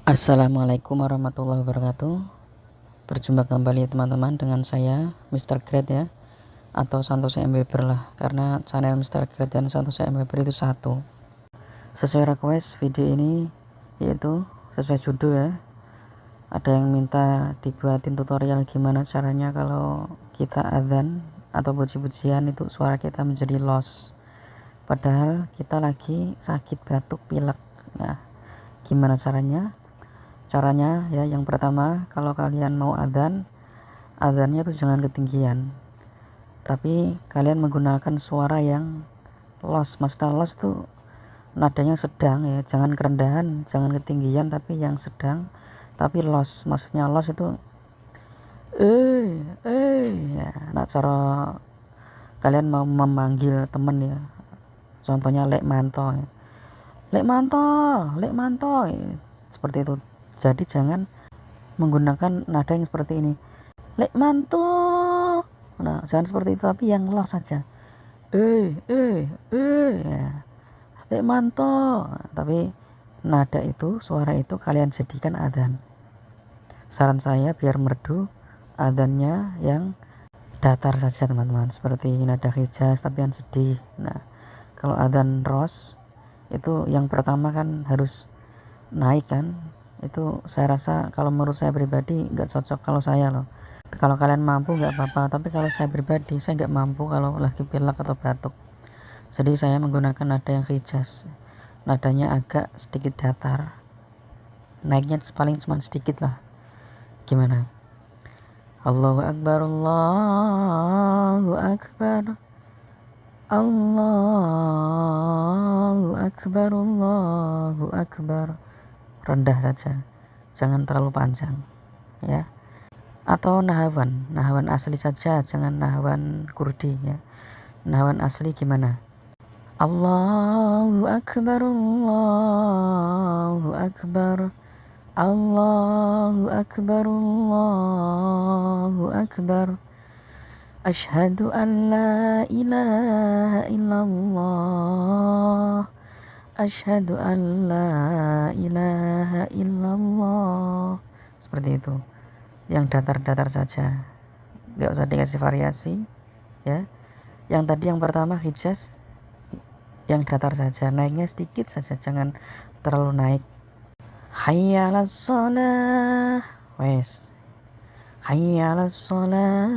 Assalamualaikum warahmatullahi wabarakatuh. Berjumpa kembali teman-teman dengan saya Mr. Great ya, atau Santoso MWber lah, karena channel Mr. Great dan Santoso MWber itu satu. Sesuai request video ini, yaitu sesuai judul ya, ada yang minta dibuatin tutorial gimana caranya kalau kita adzan atau puji-pujian itu suara kita menjadi loss, padahal kita lagi sakit batuk pilek. Nah, gimana caranya? Caranya ya, yang pertama, kalau kalian mau adzannya tuh jangan ketinggian, tapi kalian menggunakan suara yang loss. Maksudnya loss tuh nadanya sedang ya, jangan kerendahan, jangan ketinggian, tapi yang sedang tapi loss. Maksudnya loss itu ya. Nah, cara kalian mau memanggil temen ya, contohnya lek manto ya. Lek manto, lek manto ya. Seperti itu. Jadi jangan menggunakan nada yang seperti ini, lek mantu. Nah, jangan seperti itu, tapi yang los saja. Ya. Lek mantu. Tapi nada itu, suara itu kalian jadikan adzan. Saran saya biar merdu, adzannya yang datar saja teman-teman, seperti nada hijaz tapi yang sedih. Nah, kalau adzan ros itu yang pertama kan harus naik kan. Itu saya rasa kalau menurut saya pribadi nggak cocok kalau saya loh. Kalau kalian mampu nggak apa-apa, tapi kalau saya pribadi saya nggak mampu kalau lagi pilek atau batuk. Jadi saya menggunakan nada yang hijaz, nadanya agak sedikit datar, naiknya paling cuma sedikit lah. Gimana? Allahu Akbar, Allahu Akbar, Allahu Akbar, Allahu Akbar. Rendah saja, jangan terlalu panjang ya. Atau nahawan asli saja, jangan nahawan kurdi ya. Nahawan asli gimana? Allahu Akbar, Allahu Akbar, Allahu Akbar, Allahu Akbar, Asyhadu an la ilaha illallah, Asyhadu an la ilaha illallah. Seperti itu, yang datar-datar saja, nggak usah dikasih variasi ya. Yang tadi yang pertama hijaz, yang datar saja, naiknya sedikit saja, jangan terlalu naik. Hayya 'alas shalah, wes. Hayya 'alas shalah,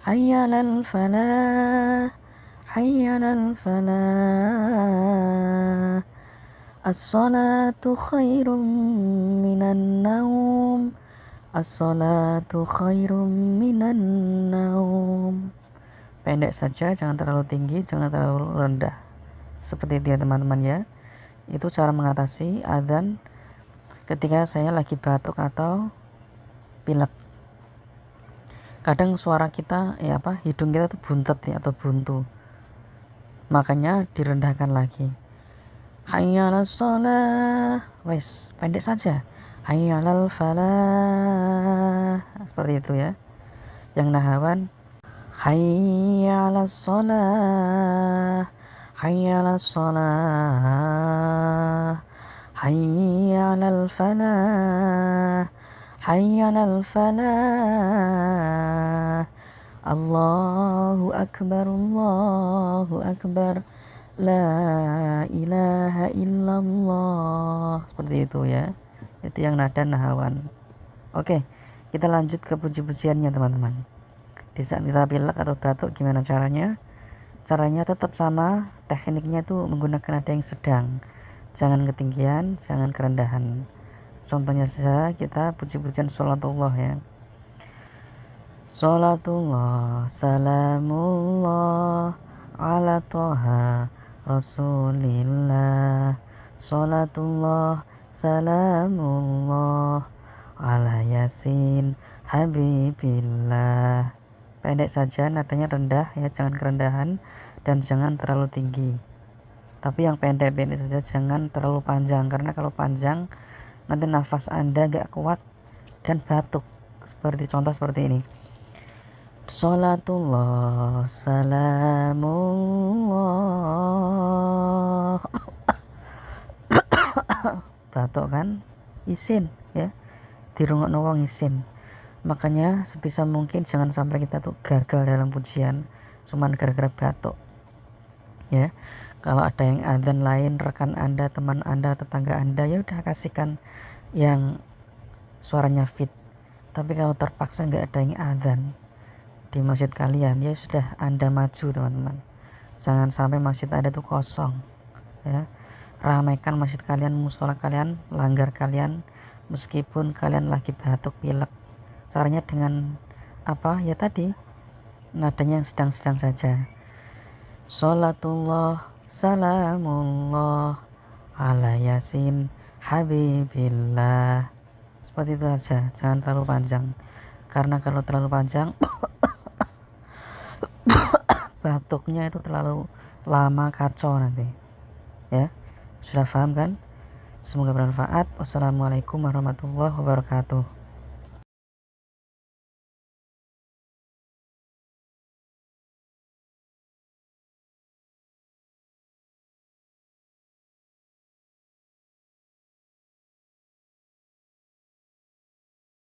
hayya 'alal falah, hayya 'alal falah. As-salatu khairum minan naum, as-salatu khairum minan naum. Pendek saja, jangan terlalu tinggi, jangan terlalu rendah. Seperti itu ya teman-teman ya. Itu cara mengatasi adzan ketika saya lagi batuk atau pilek. Kadang suara kita hidung kita tuh buntet ya, atau buntu, makanya direndahkan lagi. Hayya 'alas shalah, wes, pendek saja. Hayya 'alal falah, seperti itu ya. Yang nahawan, hayya 'alas shalah, hayya 'alas shalah, hayya 'alal falah, hayya 'alal falah. Allahu Akbar, Allahu Akbar, la ilaha illallah. Seperti itu ya. Itu yang nada nahawan. Oke, kita lanjut ke puji-pujiannya teman-teman. Di saat kita pilek atau batuk gimana caranya? Caranya tetap sama, tekniknya tuh menggunakan nada yang sedang, jangan ketinggian, jangan kerendahan. Contohnya saja kita puji-pujian sholatullah ya. Sholatullah, salamullah ala toha rasulillah. Sholatullah, salamullah ala yasin habibillah. Pendek saja, nadanya rendah ya, jangan kerendahan dan jangan terlalu tinggi. Tapi yang pendek-pendek saja, jangan terlalu panjang, karena kalau panjang nanti nafas Anda gak kuat dan batuk. Seperti contoh seperti ini. Sholatullah, salamullah batuk kan isin ya, dirungokno wong isin. Makanya sebisa mungkin jangan sampai kita tuh gagal dalam pujian cuman gara-gara batuk ya. Kalau ada yang adzan lain, rekan Anda, teman Anda, tetangga Anda, ya udah kasihkan yang suaranya fit. Tapi kalau terpaksa nggak ada yang adzan di masjid kalian, ya sudah Anda maju teman-teman. Jangan sampai masjid Anda tuh kosong ya. Ramaikan masjid kalian, musola kalian, langgar kalian, meskipun kalian lagi batuk pilek. Caranya dengan apa ya tadi, nadanya yang sedang-sedang saja. Sholatullah salamullah ala yasin habibillah, seperti itu aja, jangan terlalu panjang, karena kalau terlalu panjang batuknya itu terlalu lama kacau nanti ya. Sudah paham kan? Semoga bermanfaat. Wassalamualaikum warahmatullahi wabarakatuh.